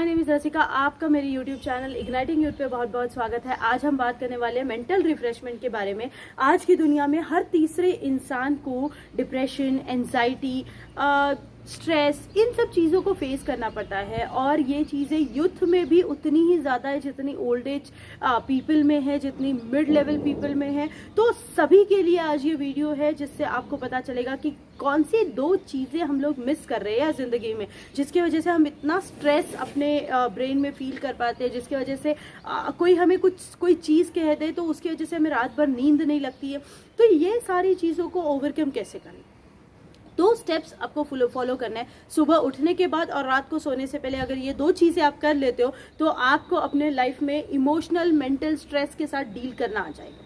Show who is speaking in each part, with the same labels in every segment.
Speaker 1: Name is रसिका। आपका मेरे YouTube channel igniting youth पे बहुत बहुत स्वागत है। आज हम बात करने वाले हैं मेंटल रिफ्रेशमेंट के बारे में। आज की दुनिया में हर तीसरे इंसान को डिप्रेशन, एंजाइटी, स्ट्रेस, इन सब चीज़ों को फेस करना पड़ता है और ये चीज़ें यूथ में भी उतनी ही ज़्यादा है जितनी ओल्ड एज पीपल में है, जितनी मिड लेवल पीपल में है। तो सभी के लिए आज ये वीडियो है जिससे आपको पता चलेगा कि कौन सी दो चीज़ें हम लोग मिस कर रहे हैं ज़िंदगी में, जिसकी वजह से हम इतना स्ट्रेस अपने ब्रेन में फील कर पाते हैं, जिसकी वजह से कोई हमें कोई चीज़ कह दे तो उसकी वजह से हमें रात भर नींद नहीं लगती है। तो ये सारी चीज़ों को ओवरकम कैसे करें? 2 स्टेप्स आपको फॉलो करना है। सुबह उठने के बाद और रात को सोने से पहले अगर ये 2 चीज़ें आप कर लेते हो तो आपको अपने लाइफ में इमोशनल मेंटल स्ट्रेस के साथ डील करना आ जाएगा।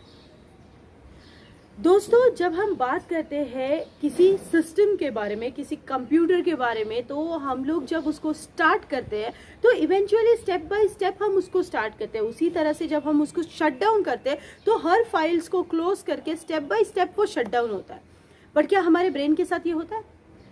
Speaker 1: दोस्तों, जब हम बात करते हैं किसी सिस्टम के बारे में, किसी कंप्यूटर के बारे में, तो हम लोग जब उसको स्टार्ट करते हैं तो इवेंचुअली स्टेप बाय स्टेप हम उसको स्टार्ट करते हैं। उसी तरह से जब हम उसको शट डाउन करते हैं तो हर फाइल्स को क्लोज करके स्टेप बाय स्टेप वो शट डाउन होता है। पर क्या हमारे ब्रेन के साथ ये होता है?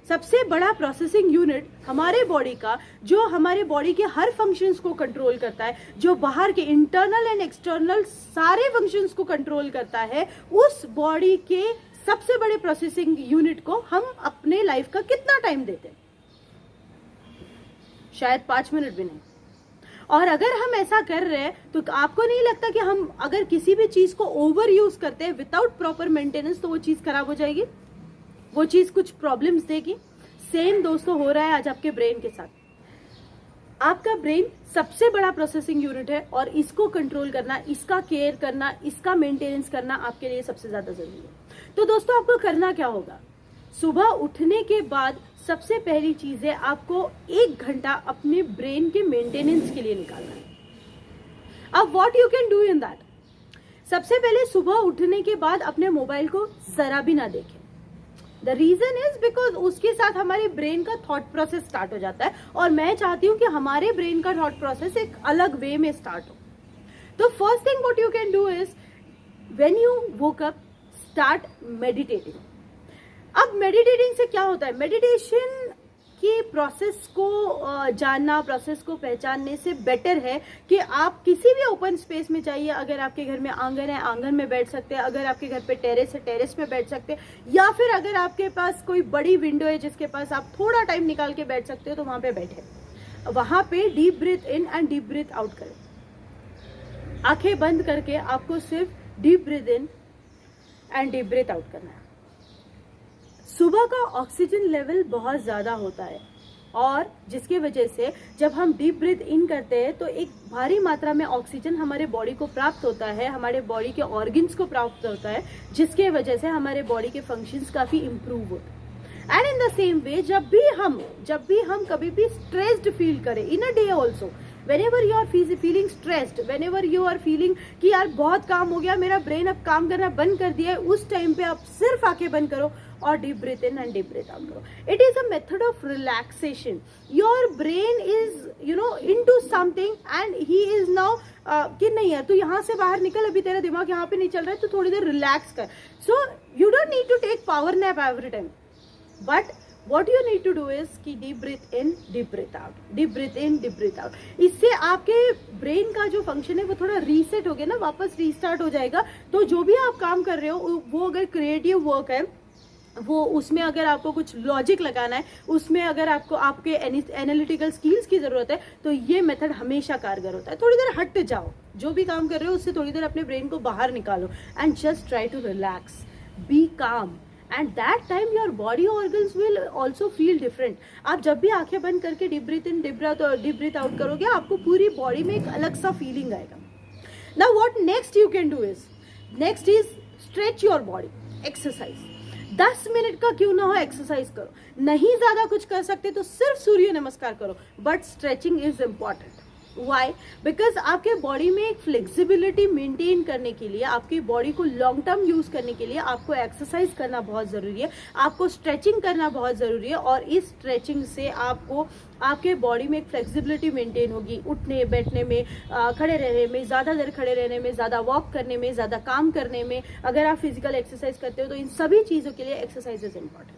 Speaker 1: सबसे बड़ा प्रोसेसिंग यूनिट हमारे बॉडी का, जो हमारे बॉडी के हर फंक्शंस को कंट्रोल करता है, जो बाहर के इंटरनल एंड एक्सटर्नल सारे फंक्शंस को कंट्रोल करता है, उस बॉडी के सबसे बड़े प्रोसेसिंग यूनिट को हम अपने लाइफ का कितना टाइम देते हैं? शायद 5 मिनट भी नहीं। और अगर हम ऐसा कर रहे हैं तो आपको नहीं लगता कि हम अगर किसी भी चीज को ओवर यूज करते हैं विदाउट प्रॉपर मेंटेनेंस तो वो चीज खराब हो जाएगी, वो चीज कुछ प्रॉब्लम्स देगी? सेम दोस्तों हो रहा है आज आपके ब्रेन के साथ। आपका ब्रेन सबसे बड़ा प्रोसेसिंग यूनिट है और इसको कंट्रोल करना, इसका केयर करना, इसका मेंटेनेंस करना आपके लिए सबसे ज्यादा जरूरी है। तो दोस्तों, आपको करना क्या होगा? सुबह उठने के बाद सबसे पहली चीज है आपको 1 घंटा अपने ब्रेन के मेंटेनेंस के लिए निकालना है। अब what you can do in that? सबसे पहले सुबह उठने के बाद अपने मोबाइल को जरा भी ना देखें। द रीजन इज बिकॉज उसके साथ हमारे ब्रेन का थॉट प्रोसेस स्टार्ट हो जाता है और मैं चाहती हूं कि हमारे ब्रेन का थॉट प्रोसेस एक अलग वे में स्टार्ट हो। तो first thing what you can do is when you woke up, start meditating. अब मेडिटेटिंग से क्या होता है? मेडिटेशन की प्रोसेस को जानना, प्रोसेस को पहचानने से बेटर है कि आप किसी भी ओपन स्पेस में जाइए। अगर आपके घर में आंगन है, आंगन में बैठ सकते हैं। अगर आपके घर पे टेरेस है, टेरेस पे बैठ सकते हैं। या फिर अगर आपके पास कोई बड़ी विंडो है जिसके पास आप थोड़ा टाइम निकाल के बैठ सकते हो तो वहां पे बैठे। वहां पे deep breath in and deep breath out करें। आंखें बंद करके आपको सिर्फ deep breath in and deep breath out करना है। सुबह का ऑक्सीजन लेवल बहुत ज़्यादा होता है और जिसकी वजह से जब हम डीप ब्रीथ इन करते हैं तो एक भारी मात्रा में ऑक्सीजन हमारे बॉडी को प्राप्त होता है, हमारे बॉडी के ऑर्गन्स को प्राप्त होता है, जिसके वजह से हमारे बॉडी के फंक्शंस काफ़ी इंप्रूव होते हैं। And in the same way जब भी हम कभी भी स्ट्रेस्ड फील करें in a day also, whenever you are feeling stressed, whenever you are feeling कि यार बहुत काम हो गया, मेरा ब्रेन अब काम करना बंद कर दिया है, उस टाइम पे आप सिर्फ आंखें बंद करो और deep breath in and deep breath out करो। It is a method of relaxation. Your brain is into something and he is now कि नहीं यार तू यहाँ से बाहर निकल, अभी तेरा दिमाग यहाँ पे नहीं चल रहा है, तो थोड़ी देर रिलैक्स कर। So you don't need to take power nap every time, but what you need to do is कि deep breath in, deep breath out, deep breath in, deep breath out। इससे आपके ब्रेन का जो function है वो थोड़ा reset हो गया ना, वापस रीस्टार्ट हो जाएगा। तो जो भी आप काम कर रहे हो वो अगर क्रिएटिव वर्क है, वो उसमें अगर आपको कुछ लॉजिक लगाना है, उसमें अगर आपको आपके एनालिटिकल स्किल्स की जरूरत है, तो ये मेथड हमेशा कारगर होता है। थोड़ी देर हट जाओ, जो भी काम कर रहे हो उससे थोड़ी देर अपने ब्रेन को बाहर निकालो and just try to relax, be calm, and that time your body organs will also feel different। आप जब भी आंखें बंद करके डीप ब्रीथ इन डीप ब्रीथ आउट करोगे, आपको पूरी बॉडी में एक अलग सा फीलिंग आएगा। Now what next you can do is, next is stretch your body, exercise। 10 minute का क्यों ना हो एक्सरसाइज करो, नहीं ज्यादा कुछ कर सकते तो सिर्फ सूर्य नमस्कार करो, but stretching is important. Why? Because आपके बॉडी में एक फ्लेक्सिबिलिटी मेंटेन करने के लिए, आपकी बॉडी को लॉन्ग टर्म यूज करने के लिए आपको एक्सरसाइज करना बहुत जरूरी है, आपको स्ट्रेचिंग करना बहुत जरूरी है। और इस स्ट्रेचिंग से आपको आपके बॉडी में एक फ्लेक्सिबिलिटी मेंटेन होगी, उठने बैठने में, खड़े रहने में, ज़्यादा देर खड़े रहने में, ज़्यादा वॉक करने में, ज़्यादा काम करने में। अगर आप फिजिकल एक्सरसाइज करते हो तो इन सभी चीज़ों के लिए एक्सरसाइज इज इंपॉर्टेंट।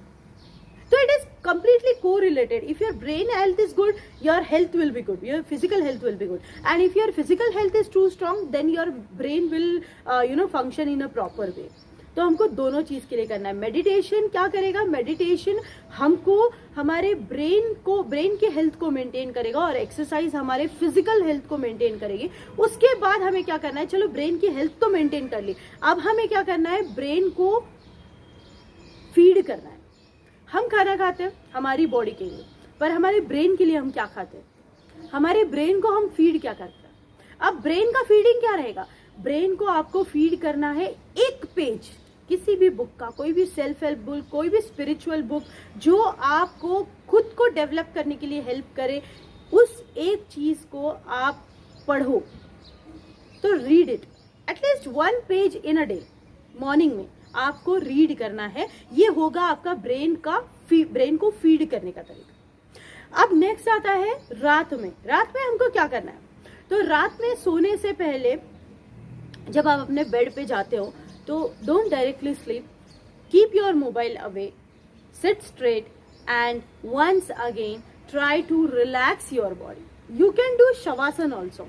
Speaker 1: तो it is completely correlated. If your brain health is good, your health will be good, your physical health will be good, and if your physical health is too strong, then your brain will function in a proper way. तो हमको दोनों चीज के लिए करना है. Meditation क्या करेगा? मेडिटेशन हमको हमारे ब्रेन के हेल्थ को मेंटेन करेगा, और एक्सरसाइज हमारे फिजिकल हेल्थ को मेंटेन करेगी. उसके बाद हमें क्या करना है? चलो ब्रेन की हेल्थ तो मेंटेन कर ली, अब हमें क्या करना है? ब्रेन को फीड करना है. हम खाना खाते हैं हमारी बॉडी के लिए, पर हमारे ब्रेन के लिए हम क्या खाते हैं? हमारे ब्रेन को हम फीड क्या करते हैं? अब ब्रेन का फीडिंग क्या रहेगा? ब्रेन को आपको फीड करना है एक पेज किसी भी बुक का, कोई भी सेल्फ हेल्प बुक, कोई भी स्पिरिचुअल बुक जो आपको खुद को डेवलप करने के लिए हेल्प करे, उस एक चीज को आप पढ़ो. तो read it, at least 1 page in a day. Morning में आपको रीड करना है. ये होगा आपका ब्रेन को फीड करने का तरीका. अब नेक्स्ट आता है रात में. रात में हमको क्या करना है? तो रात में सोने से पहले जब आप अपने बेड पे जाते हो, तो don't directly sleep, keep your mobile away, sit straight, and once again try to relax your body. You can do Shavasana also.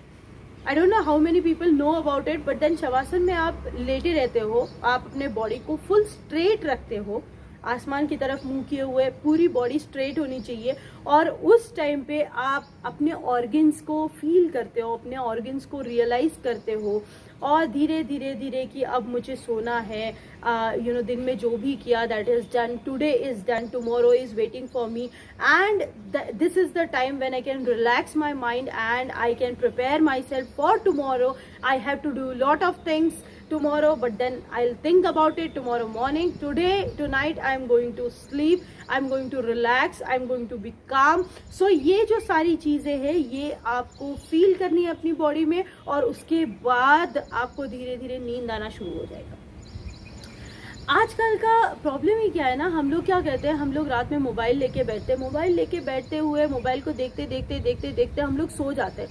Speaker 1: I don't know how many people know about it, but then Shavasana में आप लेटे रहते हो, आप अपने body को full straight रखते हो, आसमान की तरफ मुंह किए हुए, पूरी बॉडी स्ट्रेट होनी चाहिए, और उस टाइम पे आप अपने ऑर्गन्स को फील करते हो, अपने ऑर्गन्स को रियलाइज करते हो, और धीरे धीरे धीरे कि अब मुझे सोना है. दिन में जो भी किया that is done, today is done, tomorrow is waiting for me, and this is the time when I can relax my mind and I can prepare myself for tomorrow. I have to do lot of things tomorrow, but then I'll think about it tomorrow morning. Tonight I'm going to sleep, I'm going to relax, I'm going to be calm. So ये जो सारी चीजें हैं ये आपको feel करनी है अपनी बॉडी में, और उसके बाद आपको धीरे धीरे नींद आना शुरू हो जाएगा. आजकल का प्रॉब्लम ही क्या है ना, हम लोग क्या कहते हैं, हम लोग रात में मोबाइल लेके बैठते हुए मोबाइल को देखते देखते हम लोग सो जाते हैं.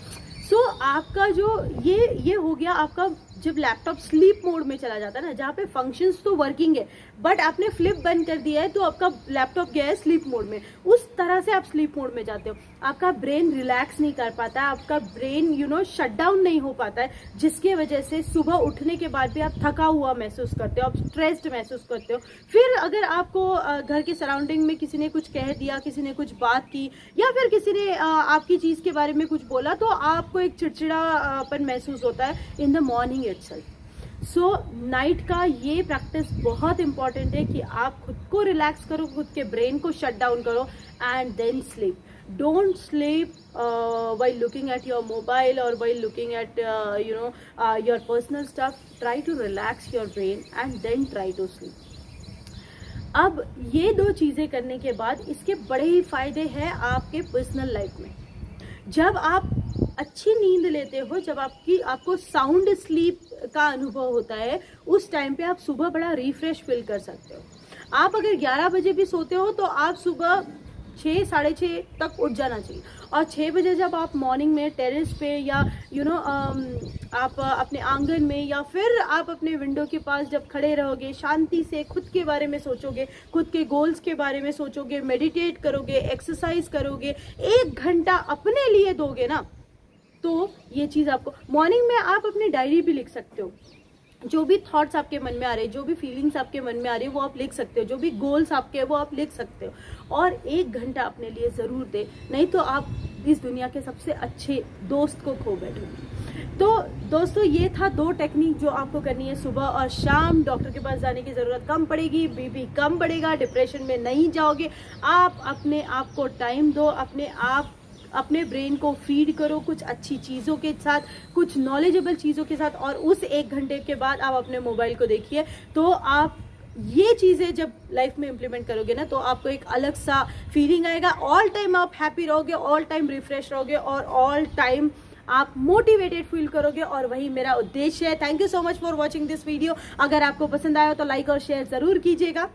Speaker 1: सो आपका जो ये हो गया आपका, जब लैपटॉप स्लीप मोड में चला जाता है ना, जहाँ पे फंक्शंस तो वर्किंग है बट आपने फ्लिप बंद कर दिया है, तो आपका लैपटॉप गया है स्लीप मोड में. उस तरह से आप स्लीप मोड में जाते हो, आपका ब्रेन रिलैक्स नहीं कर पाता है, आपका ब्रेन शट डाउन नहीं हो पाता है, जिसके वजह से सुबह उठने के बाद भी आप थका हुआ महसूस करते हो, आप स्ट्रेस्ड महसूस करते हो. फिर अगर आपको घर के सराउंडिंग में किसी ने कुछ कह दिया, किसी ने कुछ बात की, या फिर किसी ने आपकी चीज के बारे में कुछ बोला, तो आपको एक चिड़चिड़ापन महसूस होता है in the morning itself. So night का ये प्रैक्टिस बहुत इंपॉर्टेंट है कि आप खुद को रिलैक्स करो, खुद के ब्रेन को शट डाउन करो, and then sleep. Don't sleep while looking at your mobile or while looking at your personal stuff. Try to relax your brain and then try to sleep. अब ये दो चीजें करने के बाद इसके बड़े ही फायदे हैं आपके पर्सनल लाइफ में. जब आप अच्छी नींद लेते हो, जब आपको साउंड स्लीप का अनुभव होता है, उस टाइम पे आप सुबह बड़ा रिफ्रेश फील कर सकते हो. आप अगर 11 बजे भी सोते हो तो आप सुबह 6 साढ़े 6 तक उठ जाना चाहिए, और 6 बजे जब आप मॉर्निंग में टेरेस पे या आप अपने आंगन में या फिर आप अपने विंडो के पास जब खड़े रहोगे, शांति से खुद के बारे में सोचोगे, खुद के गोल्स के बारे में सोचोगे, मेडिटेट करोगे, एक्सरसाइज करोगे, 1 घंटा अपने लिए दोगे ना, तो ये चीज़ आपको मॉर्निंग में आप अपनी डायरी भी लिख सकते हो. जो भी थॉट्स आपके मन में आ रहे हैं, जो भी फीलिंग्स आपके मन में आ रही है, वो आप लिख सकते हो, जो भी गोल्स आपके हैं वो आप लिख सकते हो, और 1 घंटा अपने लिए ज़रूर दे, नहीं तो आप इस दुनिया के सबसे अच्छे दोस्त को खो बैठोगे. तो दोस्तों, ये था 2 टेक्निक जो आपको करनी है सुबह और शाम. डॉक्टर के पास जाने की ज़रूरत कम पड़ेगी, बीपी कम बढ़ेगा, डिप्रेशन में नहीं जाओगे. आप अपने आप को टाइम दो, अपने ब्रेन को फीड करो कुछ अच्छी चीज़ों के साथ, कुछ नॉलेजेबल चीज़ों के साथ, और उस 1 घंटे के बाद आप अपने मोबाइल को देखिए. तो आप ये चीज़ें जब लाइफ में इम्प्लीमेंट करोगे ना, तो आपको एक अलग सा फीलिंग आएगा. ऑल टाइम आप हैप्पी रहोगे, ऑल टाइम रिफ्रेश रहोगे, और ऑल टाइम आप मोटिवेटेड फील करोगे, और वही मेरा उद्देश्य है. Thank you so much for watching this video. अगर आपको पसंद आया तो लाइक और शेयर ज़रूर कीजिएगा.